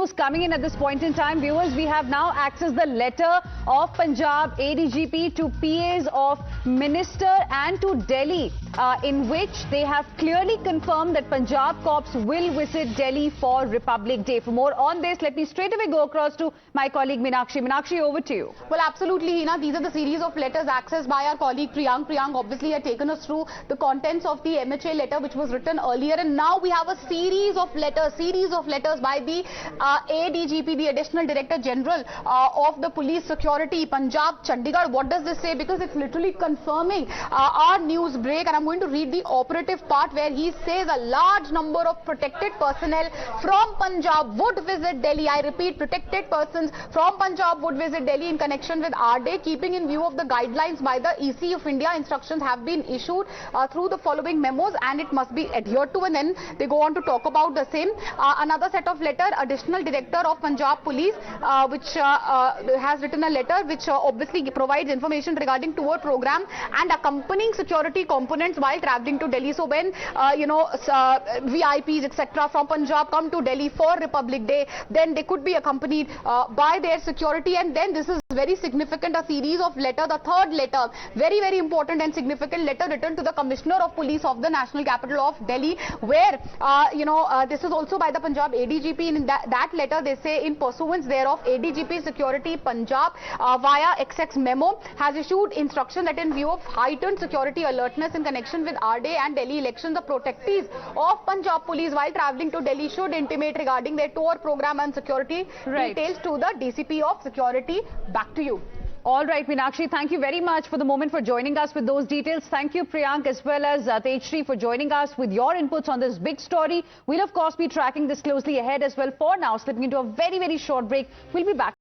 news coming in at this point in time. Viewers, we have now accessed the letter of Punjab ADGP to PAs of Minister and to Delhi, in which they have clearly confirmed that Punjab Corps will visit Delhi for Republic Day. For more on this, let me straight away go across to my colleague Meenakshi. Meenakshi, over to you. Well, absolutely, Hina. These are the series of letters accessed by our colleague Priyank. Priyank obviously had taken us through the contents of the MHA letter which was written earlier, and now we have a series of letters by the ADGP, the Additional Director General of the Police Security, Punjab, Chandigarh. What does this say? Because it's literally confirming our news break, and I'm going to read the operative part where he says a large number of protected personnel from Punjab would visit Delhi. I repeat, protected persons from Punjab would visit Delhi in connection with our day, keeping in view of the guidelines by the EC of India. Instructions have been issued through the following memos, and it must be adhered to, and then they go on to talk about the same. Another set of letter, Additional Director of Punjab Police, which has written a letter which obviously provides information regarding tour program and accompanying security components while traveling to Delhi. So when VIPs etc. from Punjab come to Delhi for Republic Day, then they could be accompanied by their security. And then this is very significant, a series of letter, the third letter, very, very important and significant letter written to the Commissioner of Police of the National Capital of Delhi, where this is also by the Punjab ADGP. In that letter they say, in pursuance thereof, ADGP Security Punjab via XX memo has issued instruction that in view of heightened security alertness in connection with our day and Delhi elections, the protectees of Punjab Police while travelling to Delhi should intimate regarding their tour program and security details to the DCP of Security. Back to you. All right, Meenakshi, thank you very much for the moment for joining us with those details. Thank you, Priyank, as well as Tejshri, for joining us with your inputs on this big story. We'll, of course, be tracking this closely ahead as well. For now, slipping into a very, very short break. We'll be back.